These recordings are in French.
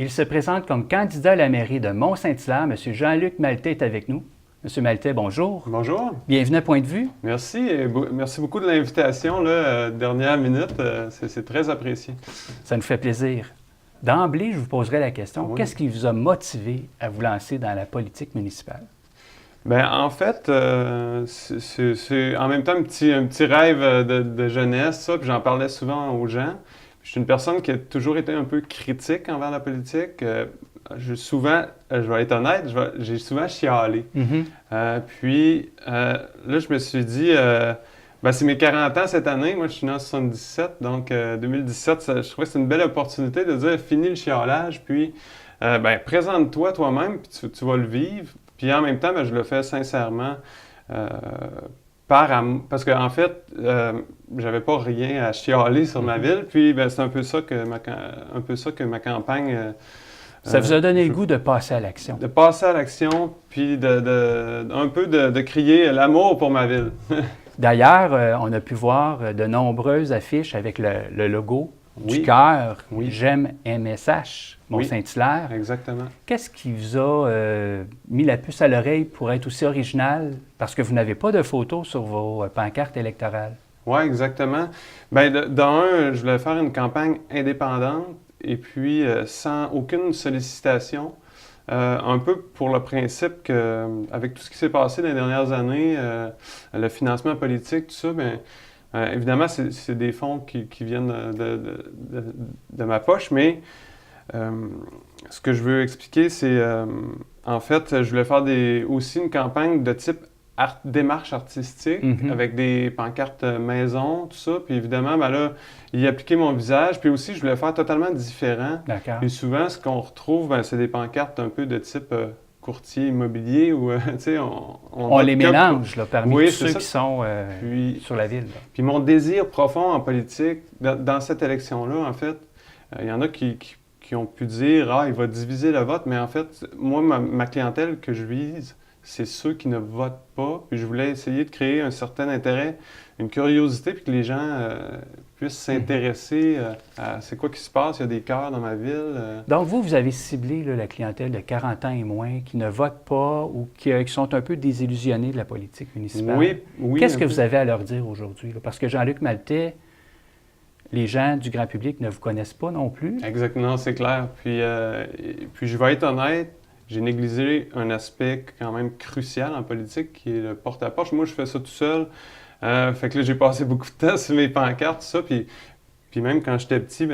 Il se présente comme candidat à la mairie de Mont-Saint-Hilaire. M. Jean-Luc Maltais est avec nous. M. Maltais, bonjour. Bonjour. Bienvenue à Point de vue. Merci. Merci beaucoup de l'invitation, dernière minute. C'est très apprécié. Ça nous fait plaisir. D'emblée, je vous poserai la question, Oui. Qu'est-ce qui vous a motivé à vous lancer dans la politique municipale? Bien, en fait, c'est en même temps un petit rêve de jeunesse, ça, puis j'en parlais souvent aux gens. Je suis une personne qui a toujours été un peu critique envers la politique. Je vais être honnête, j'ai souvent chialé. Là, je me suis dit, c'est mes 40 ans cette année. Moi, je suis né en 77, donc 2017, je trouvais que c'est une belle opportunité de dire, fini le chialage, puis présente-toi toi-même, puis tu vas le vivre. Puis en même temps, je le fais sincèrement. Parce qu'en fait, j'avais pas rien à chialer sur ma ville, puis c'est un peu ça que ma campagne... Ça vous a donné le goût de passer à l'action. De passer à l'action, puis de crier l'amour pour ma ville. D'ailleurs, on a pu voir de nombreuses affiches avec le logo du Oui. cœur Oui. J'aime MSH, Mont-Saint-Hilaire. Oui, exactement. Qu'est-ce qui vous a mis la puce à l'oreille pour être aussi original? Parce que vous n'avez pas de photos sur vos pancartes électorales. Oui, exactement. Je voulais faire une campagne indépendante et puis sans aucune sollicitation. Un peu pour le principe qu'avec tout ce qui s'est passé dans les dernières années, le financement politique, tout ça, évidemment, c'est des fonds qui viennent de ma poche, mais ce que je veux expliquer, c'est en fait, je voulais faire aussi une campagne de type démarche artistique avec des pancartes maison, tout ça. Puis évidemment, y appliquer mon visage. Puis aussi, je voulais faire totalement différent. D'accord. Et souvent, ce qu'on retrouve, c'est des pancartes un peu de type courtier immobilier ou, tu sais, on les mélange là, parmi oui, tous ceux ça. qui sont sur la ville. Là. Puis mon désir profond en politique, dans cette élection-là, en fait, il y en a qui ont pu dire « Ah, il va diviser le vote », mais en fait, moi, ma clientèle que je vise, c'est ceux qui ne votent pas. Puis je voulais essayer de créer un certain intérêt, une curiosité, puis que les gens puissent s'intéresser à c'est quoi qui se passe, il y a des cœurs dans ma ville. Donc vous avez ciblé là, la clientèle de 40 ans et moins qui ne votent pas ou qui sont un peu désillusionnés de la politique municipale. Oui. Qu'est-ce que vous avez à leur dire aujourd'hui? Là? Parce que Jean-Luc Maltais, les gens du grand public ne vous connaissent pas non plus. Exactement, c'est clair. Puis je vais être honnête, j'ai négligé un aspect quand même crucial en politique qui est le porte-à-porte. Moi, je fais ça tout seul. Fait que là, j'ai passé beaucoup de temps sur mes pancartes, tout ça. Puis même quand j'étais petit,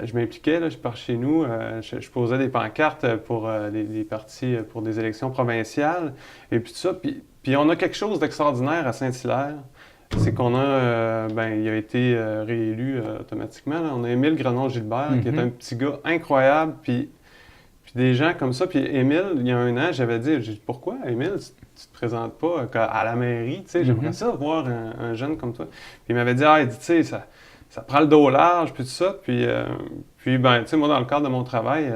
je m'impliquais. Là, je pars chez nous, je posais des pancartes pour les partis, pour des élections provinciales. Et puis tout ça. Puis on a quelque chose d'extraordinaire à Saint-Hilaire. C'est qu'on a, il a été réélu automatiquement. Là. On a Émile Grenon-Gilbert, qui est un petit gars incroyable. Puis des gens comme ça. Puis Émile, il y a un an, j'ai dit, pourquoi, Émile, tu te présentes pas à la mairie? Tu sais, j'aimerais ça voir un jeune comme toi. Puis il m'avait dit, tu sais, ça prend le dos large, puis tout ça. Puis tu sais, moi, dans le cadre de mon travail...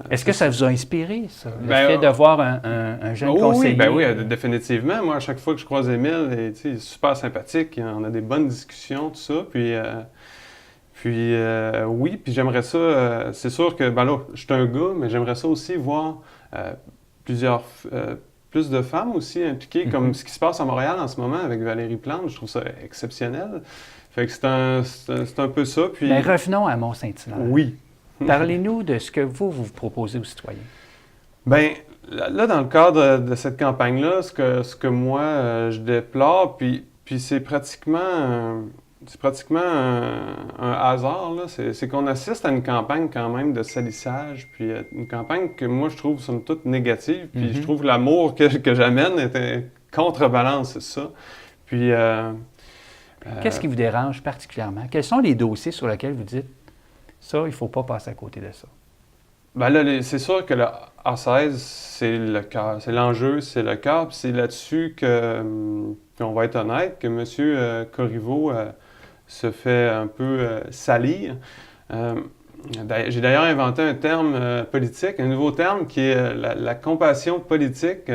Est-ce que ça vous a inspiré, ça, le fait de voir un jeune conseiller? Oui, définitivement. Moi, à chaque fois que je croise Émile, tu sais, il est super sympathique, on a des bonnes discussions, tout ça. Puis puis j'aimerais ça, c'est sûr que, je suis un gars, mais j'aimerais ça aussi voir plus de femmes aussi impliquées, comme ce qui se passe à Montréal en ce moment avec Valérie Plante. Je trouve ça exceptionnel. Fait que c'est un peu ça. Puis... Mais revenons à Mont-Saint-Hilaire. Oui. Parlez-nous de ce que vous proposez aux citoyens. Bien, là, dans le cadre de cette campagne-là, ce que moi, je déplore, puis c'est pratiquement... un hasard, là. C'est qu'on assiste à une campagne quand même de salissage, puis une campagne que moi je trouve somme toute négative, puis je trouve que l'amour que j'amène était contrebalance, c'est ça. Puis... Qu'est-ce qui vous dérange particulièrement? Quels sont les dossiers sur lesquels vous dites ça, il ne faut pas passer à côté de ça? C'est sûr que le A16, c'est le cœur, c'est l'enjeu, c'est le cœur, puis c'est là-dessus que, puis on va être honnête, que M. Corriveau se fait un peu salir. J'ai d'ailleurs inventé un terme politique, un nouveau terme qui est la compassion politique.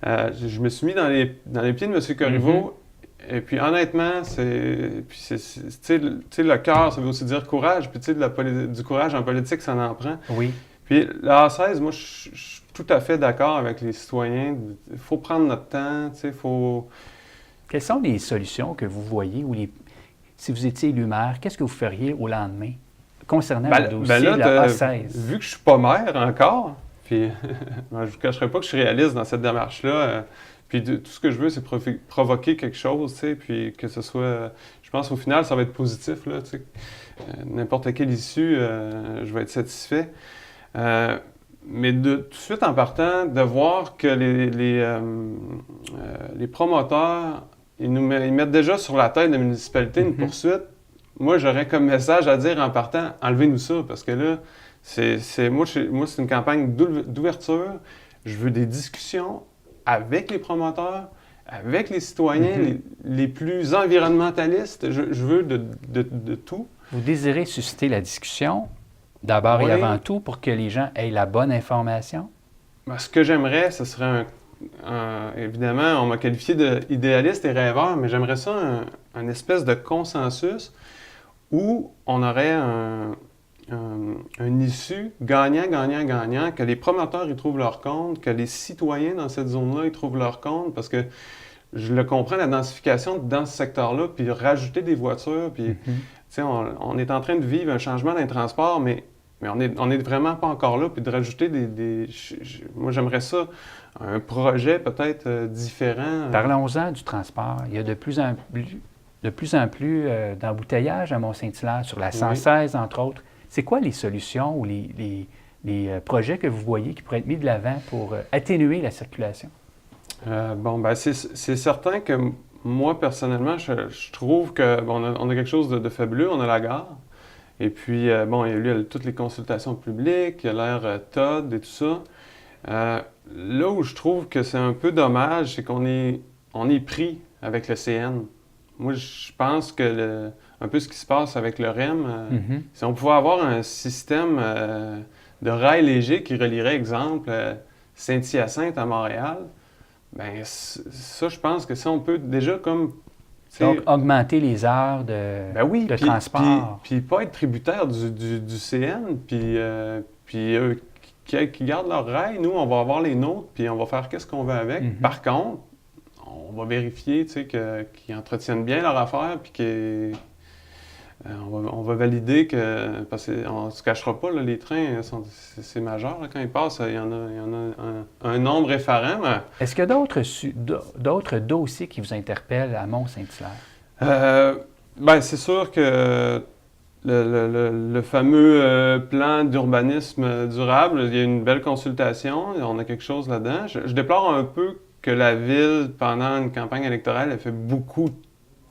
Je me suis mis dans les pieds de M. Corriveau Et puis honnêtement, tu sais, le cœur, ça veut aussi dire courage. Puis tu sais, du courage en politique, ça en prend. Oui. Puis la A16, moi, je suis tout à fait d'accord avec les citoyens. Il faut prendre notre temps, tu sais, faut... Quelles sont les solutions que vous voyez ou si vous étiez élu maire, qu'est-ce que vous feriez au lendemain concernant le dossier de la A16? Vu que je suis pas maire encore, puis je ne vous cacherai pas que je suis réaliste dans cette démarche-là. Puis tout ce que je veux, c'est provoquer quelque chose, tu sais, puis que ce soit... je pense qu'au final, ça va être positif, là, tu sais. N'importe quelle issue, je vais être satisfait. Mais tout de suite en partant, de voir que les promoteurs, ils mettent déjà sur la tête de la municipalité une poursuite, moi, j'aurais comme message à dire en partant, enlevez-nous ça, parce que là, moi, c'est une campagne d'ouverture. Je veux des discussions avec les promoteurs, avec les citoyens, les plus environnementalistes. Je veux de tout. Vous désirez susciter la discussion, d'abord et avant tout, pour que les gens aient la bonne information? Ben, ce que j'aimerais, ce serait évidemment, on m'a qualifié d'idéaliste et rêveur, mais j'aimerais ça un espèce de consensus où on aurait un issue gagnant, que les promoteurs y trouvent leur compte, que les citoyens dans cette zone-là y trouvent leur compte, parce que je le comprends, la densification dans ce secteur-là, puis rajouter des voitures, puis tu sais, on est en train de vivre un changement dans les transports, mais on est vraiment pas encore là, puis de rajouter moi, j'aimerais ça, un projet peut-être différent. Parlons-en du transport. Il y a de plus en plus d'embouteillages à Mont-Saint-Hilaire, sur la 116, entre autres. C'est quoi les solutions ou les projets que vous voyez qui pourraient être mis de l'avant pour atténuer la circulation? C'est certain que moi, personnellement, je trouve on a quelque chose de fabuleux. On a la gare. Et puis, il y a eu toutes les consultations publiques, il y a l'air TOD et tout ça. Là où je trouve que c'est un peu dommage, c'est qu'on est pris avec le CN. Moi, je pense que un peu ce qui se passe avec le REM, si on pouvait avoir un système de rail léger qui relierait, exemple, Saint-Hyacinthe à Montréal, bien, ça, je pense que si on peut déjà comme... Donc, augmenter les heures de transport. Puis pas être tributaire du CN, puis eux qui gardent leur rail, nous, on va avoir les nôtres, puis on va faire qu'est-ce qu'on veut avec. Par contre, on va vérifier, tu sais, qu'ils entretiennent bien leur affaire, puis on va valider que... Parce qu'on ne se cachera pas, là, les trains, c'est majeur. Là, quand ils passent, il y en a un nombre effarant. Mais... Est-ce qu'il y a d'autres dossiers qui vous interpellent à Mont-Saint-Hilaire? C'est sûr que le fameux plan d'urbanisme durable, il y a une belle consultation, on a quelque chose là-dedans. Je déplore un peu que la Ville, pendant une campagne électorale, elle fait beaucoup,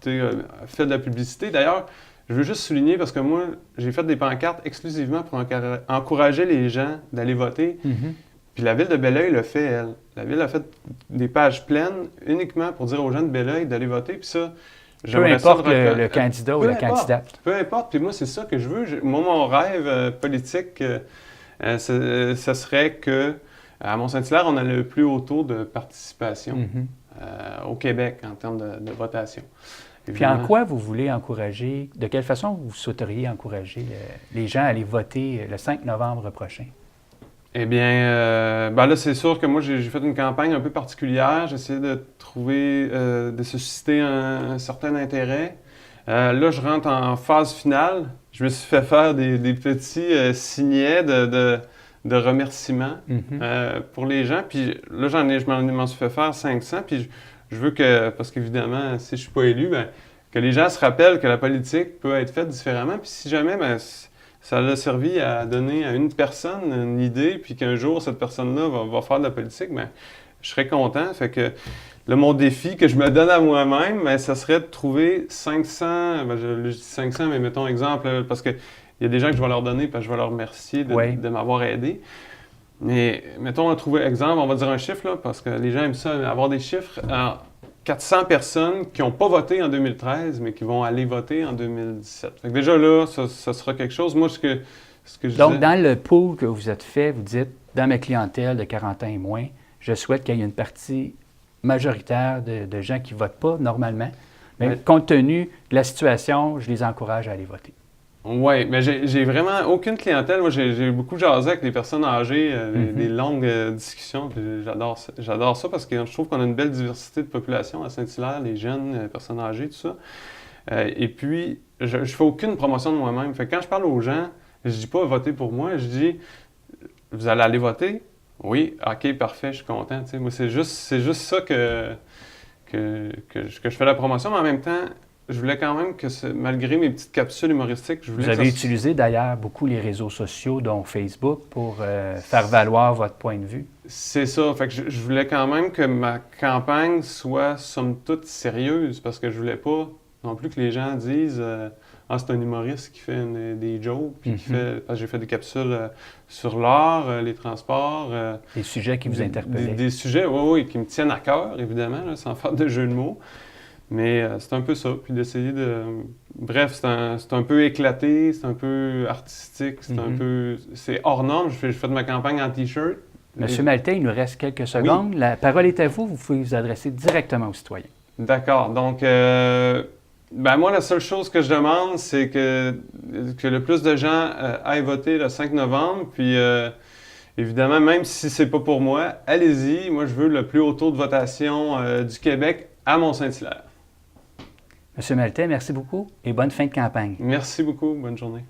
fait de la publicité. D'ailleurs, je veux juste souligner, parce que moi, j'ai fait des pancartes exclusivement pour encourager les gens d'aller voter. Puis la Ville de Belleuil le fait, elle. La Ville a fait des pages pleines uniquement pour dire aux gens de Belleuil d'aller voter. Puis ça, peu importe le candidat ou la candidate. Peu importe. Puis moi, c'est ça que je veux. Moi, mon rêve politique, ce serait que à Mont-Saint-Hilaire, on a le plus haut taux de participation au Québec en termes de votation. Puis en quoi vous voulez encourager, de quelle façon vous souhaiteriez encourager les gens à aller voter le 5 novembre prochain? Eh bien, là, c'est sûr que moi, j'ai fait une campagne un peu particulière. J'ai essayé de trouver, de susciter un certain intérêt. Là, je rentre en phase finale. Je me suis fait faire des petits signets de remerciements pour les gens. Puis là, je m'en suis fait faire 500. Puis je veux que, parce qu'évidemment, si je ne suis pas élu, que les gens se rappellent que la politique peut être faite différemment. Puis si jamais, ça a servi à donner à une personne une idée, puis qu'un jour, cette personne-là va faire de la politique, je serais content. Fait que là, mon défi que je me donne à moi-même, ça serait de trouver 500, je dis 500, mais mettons exemple, parce qu'il y a des gens que je vais leur donner, parce que je vais leur remercier de m'avoir aidé. Mais mettons, on trouver exemple, on va dire un chiffre, là, parce que les gens aiment ça, avoir des chiffres. Alors, 400 personnes qui n'ont pas voté en 2013, mais qui vont aller voter en 2017. Fait que déjà là, ça sera quelque chose. Moi, ce que je Donc, disais... dans le pool que vous êtes fait, vous dites, dans ma clientèle de 40 ans et moins, je souhaite qu'il y ait une partie majoritaire de gens qui ne votent pas normalement, Mais Ouais. compte tenu de la situation, je les encourage à aller voter. Oui, mais j'ai vraiment aucune clientèle. Moi, j'ai beaucoup jasé avec des personnes âgées, des longues discussions. Puis j'adore ça parce que je trouve qu'on a une belle diversité de population à Saint-Hilaire, les jeunes, personnes âgées, tout ça. Et puis, je fais aucune promotion de moi-même. Fait que quand je parle aux gens, je dis pas votez pour moi, je dis vous allez aller voter? Oui, ok, parfait, je suis content. Tu sais, moi, c'est juste ça que je fais la promotion, mais en même temps, je voulais quand même que, malgré mes petites capsules humoristiques, je voulais Vous que avez ça... utilisé d'ailleurs beaucoup les réseaux sociaux, dont Facebook, pour faire valoir votre point de vue. C'est ça. Fait que je voulais quand même que ma campagne soit, somme toute, sérieuse, parce que je voulais pas non plus que les gens disent ah, c'est un humoriste qui fait des jokes, puis qui fait... Parce que j'ai fait des capsules sur l'art, les transports... Les sujets qui vous interpellaient. Des sujets, oui, qui me tiennent à cœur, évidemment, là, sans faire de jeu de mots. Mais c'est un peu ça, puis d'essayer de... Bref, c'est un peu éclaté, c'est un peu artistique, c'est un peu... C'est hors norme, je fais de ma campagne en T-shirt. Monsieur Maltais, il nous reste quelques secondes. Oui. La parole est à vous, vous pouvez vous adresser directement aux citoyens. D'accord, donc... moi, la seule chose que je demande, c'est que le plus de gens aillent voter le 5 novembre, puis... évidemment, même si c'est pas pour moi, allez-y. Moi, je veux le plus haut taux de votation du Québec à Mont-Saint-Hilaire. Monsieur Maltais, merci beaucoup et bonne fin de campagne. Merci beaucoup. Bonne journée.